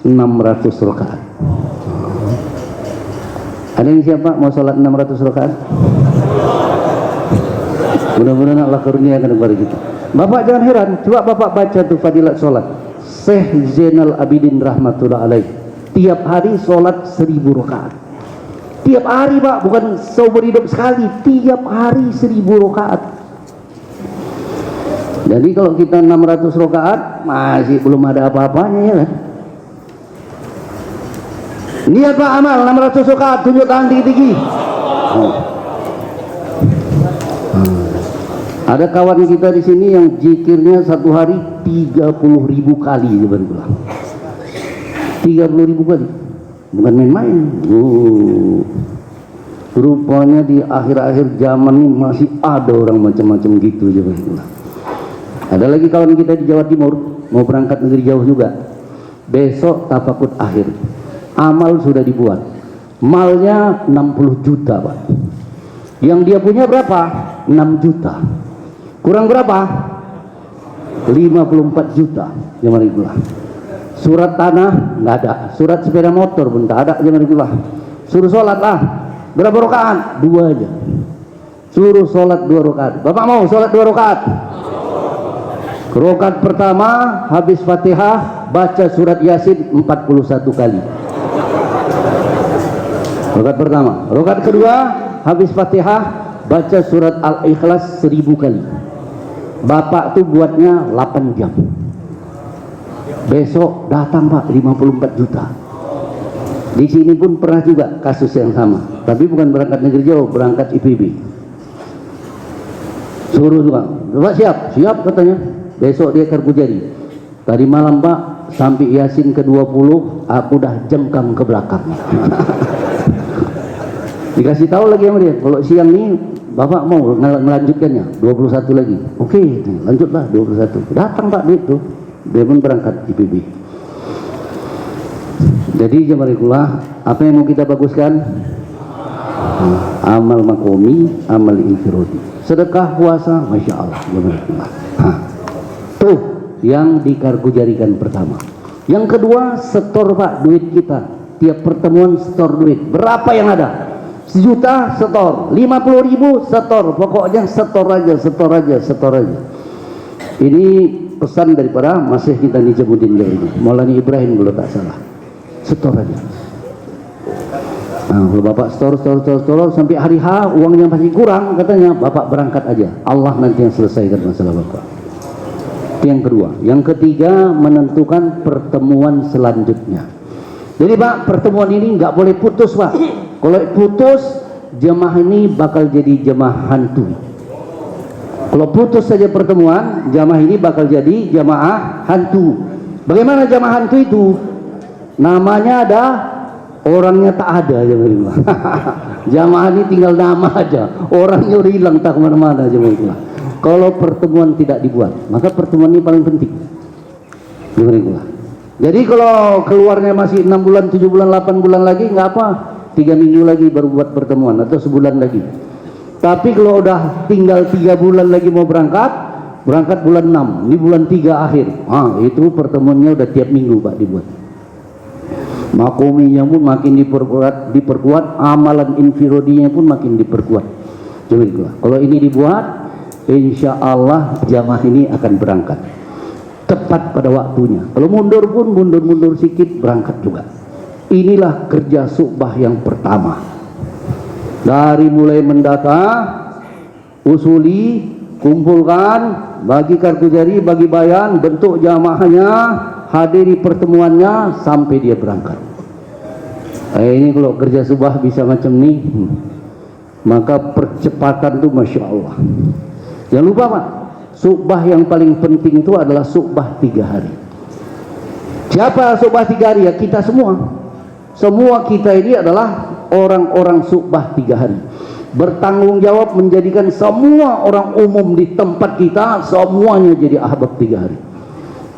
600 rakaat. Ada yang siapa mau sholat 600 rakaat? Mudah-mudahan Allah kurniakan kepada kita. Bapak jangan heran, coba Bapak baca tuh fadilat sholat Syekh Zainal Abidin rahmatullah alaih. Tiap hari sholat 1000 rakaat. Tiap hari Pak, bukan seumur hidup sekali, tiap hari 1000 rakaat. Jadi kalau kita 600 rakaat masih belum ada apa-apanya ya kan? Niat Pak amal 600 rakaat, tunjuk tangan tinggi-tinggi. Ada kawan kita di sini yang zikirnya satu hari 30.000 kali, 30.000 kali, bukan main-main. Rupanya di akhir-akhir zaman ini masih ada orang macam-macam gitu. Ada lagi kawan kita di Jawa Timur mau berangkat negeri jauh juga. Besok tafakut akhir, amal sudah dibuat, malnya 60 juta Pak. Yang dia punya berapa? 6 juta. Kurang berapa? 54 juta. Jamanillah. Surat tanah nggak ada, surat sepeda motor pun tak ada. Jamanillah. Suruh sholat lah. Berapa rakaat? 2 aja. Suruh sholat 2 rakaat. Bapak mau sholat 2 rakaat? Rakaat pertama habis Fatihah baca surat Yasin 41 kali. Rakaat pertama. Rakaat kedua habis Fatihah baca surat Al-Ikhlas 1000 kali. Bapak tuh buatnya 8 jam. Besok datang Pak 54 juta. Di sini pun pernah juga kasus yang sama, tapi bukan berangkat negeri jauh, berangkat IPB. Suruh juga, Bapak siap katanya. Besok dia kerjari. Tadi malam Pak sampai Yasin ke-20 aku dah jengkang ke belakang. Dikasih tahu lagi sama dia, kalau siang nih Bapak mau melanjutkannya 21 lagi. Oke, lanjutlah 21. Datang Pak dia tuh. Dia pun berangkat IPB. Jadi Jamarikullah, apa yang mau kita baguskan? Amal makomi, amal infirodi. sedekah, puasa, Masya Allah. Tuh yang dikargujarikan pertama. Yang kedua, setor Pak duit kita. Tiap pertemuan setor duit. Berapa yang ada? 1 juta setor, 50.000 setor. Pokoknya setor aja, setor aja, setor aja. Ini pesan daripada Masih kita Nijamuddin ini, Maulana Ibrahim kalau tak salah. Setor aja. Nah, kalau Bapak setor sampai hari H uangnya masih kurang, katanya Bapak berangkat aja. Allah nanti yang selesaikan masalah Bapak. Itu yang kedua. Yang ketiga, menentukan pertemuan selanjutnya. Jadi Pak, pertemuan ini nggak boleh putus Pak. Kalau putus, jemaah ini bakal jadi jemaah hantu. Kalau putus saja pertemuan, jamaah ini bakal jadi jamaah hantu. Bagaimana jamaah hantu itu? Namanya ada, orangnya tak ada. Jamaah ini tinggal nama aja, orangnya udah hilang tak kemana-mana. Kalau pertemuan tidak dibuat, maka pertemuan ini paling penting. Jadi kalau keluarnya masih 6 bulan, 7 bulan, 8 bulan lagi, nggak apa, 3 minggu lagi baru buat pertemuan, atau sebulan lagi. Tapi kalau udah tinggal 3 bulan lagi mau berangkat bulan 6, ini bulan 3 akhir. Itu pertemuannya udah tiap minggu Pak dibuat. Makominya pun makin diperkuat, amalan infirodinya pun makin diperkuat. Kalau ini dibuat, insya Allah jamaah ini akan berangkat tepat pada waktunya. Kalau mundur pun mundur sedikit berangkat juga. Inilah kerja subbah yang pertama. Dari mulai mendata, usuli, kumpulkan, bagi kargujari, bagi bayan, bentuk jamaahnya, hadiri pertemuannya sampai dia berangkat. Ini kalau kerja subbah bisa macam ni, maka percepatan itu Masya Allah. Jangan lupa Pak, subbah yang paling penting itu adalah subbah 3 hari. Siapa subbah 3 hari? Ya kita semua. Semua kita ini adalah orang-orang subbah 3 hari. Bertanggung jawab menjadikan semua orang umum di tempat kita semuanya jadi ahbab 3 hari.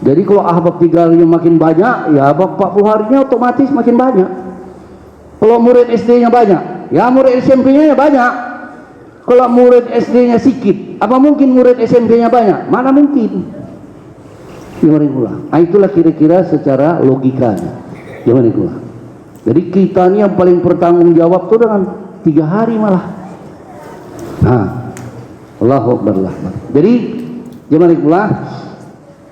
Jadi kalau ahbab 3 harinya makin banyak, ya ahbab 40 harinya otomatis makin banyak. Kalau murid SD-nya banyak, ya murid SMP-nya banyak. Kalau murid SD-nya sedikit, apa mungkin murid SMP-nya banyak? Mana mungkin? Itulah kira-kira secara logikanya. Jadi kita ini yang paling bertanggung jawab tuh dengan 3 hari malah. Allahu Akbar. Jadi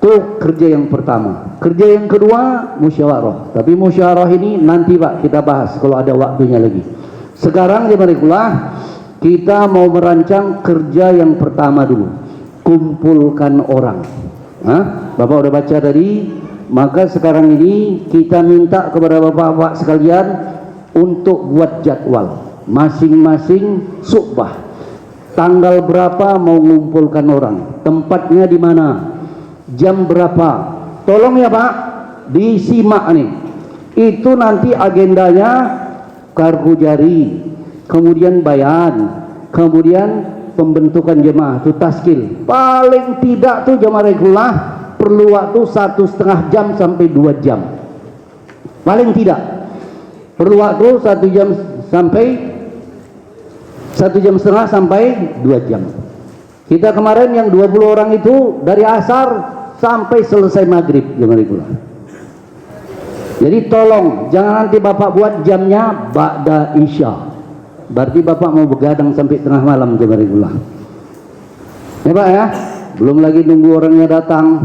itu kerja yang pertama. Kerja yang kedua musyawarah. Tapi musyawarah ini nanti Pak kita bahas kalau ada waktunya lagi. Sekarang kita mau merancang kerja yang pertama dulu. Kumpulkan orang. Bapak udah baca tadi, maka sekarang ini kita minta kepada bapak-bapak sekalian untuk buat jadwal masing-masing subbah. Tanggal berapa mau mengumpulkan orang, tempatnya di mana, jam berapa. Tolong ya Pak, disimak nih. Itu nanti agendanya kargujari, kemudian bayan, kemudian pembentukan jemaah itu taskil. Paling tidak tuh jemaah regulah perlu waktu 1,5 jam sampai 2 jam. Paling tidak perlu waktu 1 jam sampai 1,5 jam sampai 2 jam. Kita kemarin yang 20 orang itu dari asar sampai selesai maghrib jemaah regulah. Jadi tolong jangan nanti Bapak buat jamnya ba'da isya. Berarti Bapak mau begadang sampai tengah malam jemaah regulah. Ya Pak ya, belum lagi nunggu orangnya datang.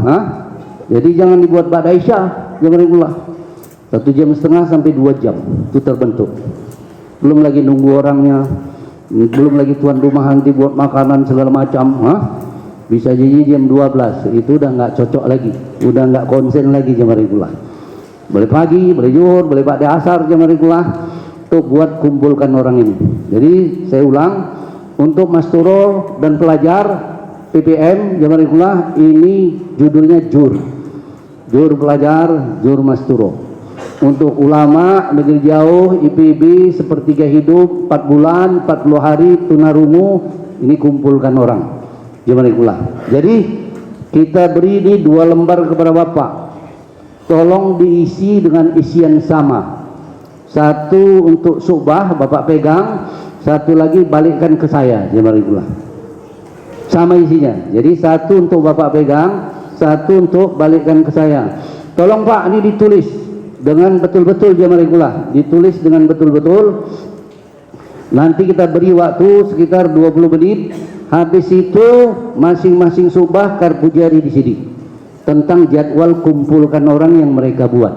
Jadi jangan dibuat ba'da isya jemaah regulah. 1,5 jam sampai 2 jam itu terbentuk. Belum lagi nunggu orangnya, belum lagi tuan rumah nanti buat makanan segala macam. Bisa jadi jam 12 itu udah nggak cocok lagi, udah nggak konsen lagi jemaah regulah. Boleh pagi, boleh zuhur, boleh ba'da asar jemaah regulah. Untuk buat kumpulkan orang ini. Jadi saya ulang, untuk masturo dan pelajar PPM jamaah regulah ini judulnya jur pelajar, jur masturo. Untuk ulama negeri jauh, IPB, sepertiga hidup, 4 bulan, 40 hari, tunarungu, ini kumpulkan orang jamaah regulah. Jadi kita beri ini 2 lembar kepada Bapak. Tolong diisi dengan isian sama. 1 untuk subbah Bapak pegang, 1 lagi balikkan ke saya jemaah regulah. sama isinya. Jadi satu untuk Bapak pegang, satu untuk balikkan ke saya. Tolong Pak, ini ditulis dengan betul-betul Jamarikula, ditulis dengan betul-betul. Nanti kita beri waktu sekitar 20 menit. Habis itu masing-masing subah kartu jari di sini tentang jadwal kumpulkan orang yang mereka buat.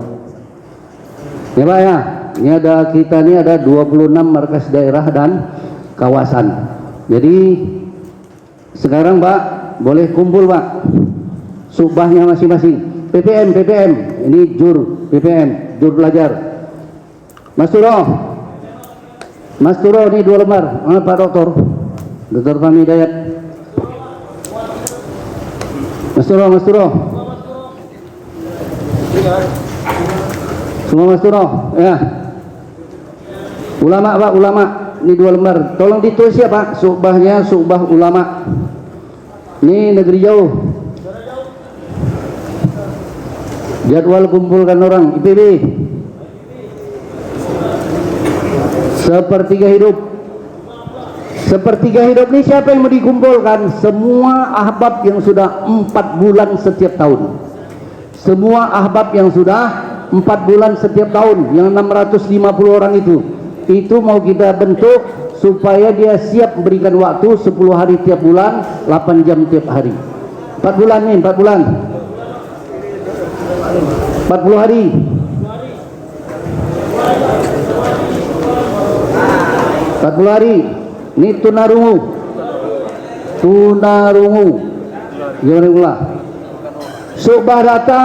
Ya Pak ya, ini ada kita ini ada 26 markas daerah dan kawasan. Jadi sekarang Pak boleh kumpul Pak subahnya masing-masing. PPM ini jur PPM, jur belajar. Mas Turo ini 2 lembar. Pak Dr. Fahmi Dayat. Mas Turo. Semua Mas Turo, ya. Ulama Pak, ulama. Ini 2 lembar. Tolong ditulis ya Pak, subahnya subah ulama. Ini negeri jauh. Jadwal kumpulkan orang IPB. Sepertiga hidup ini siapa yang mau dikumpulkan? Semua ahbab yang sudah 4 bulan setiap tahun. Semua ahbab yang sudah 4 bulan setiap tahun, yang 650 orang itu mau kita bentuk supaya dia siap memberikan waktu 10 hari tiap bulan, 8 jam tiap hari. 4 bulan nih, 4 bulan. 40 hari. Ini tunarungu gimana pula subah data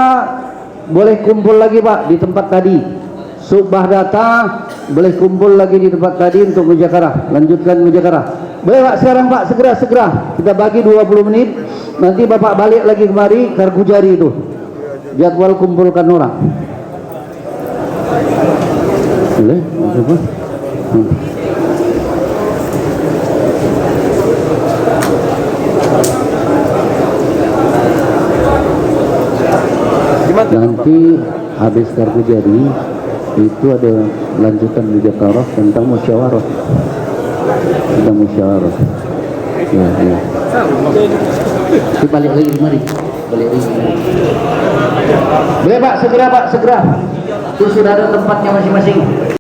boleh kumpul lagi Pak di tempat tadi. Subah data boleh kumpul lagi di tempat tadi untuk mujakarah, lanjutkan mujakarah. Boleh Pak sekarang Pak, segera kita bagi 20 menit. Nanti Bapak balik lagi kemari kartu jari itu jadwal kumpulkan orang. Boleh apa? Nanti habis kartu jadi itu ada lanjutan mujakarah tentang musyawarah. Ya. Kita balik lagi mari. Boleh Pak, segera. Itu sudah ada tempatnya masing-masing.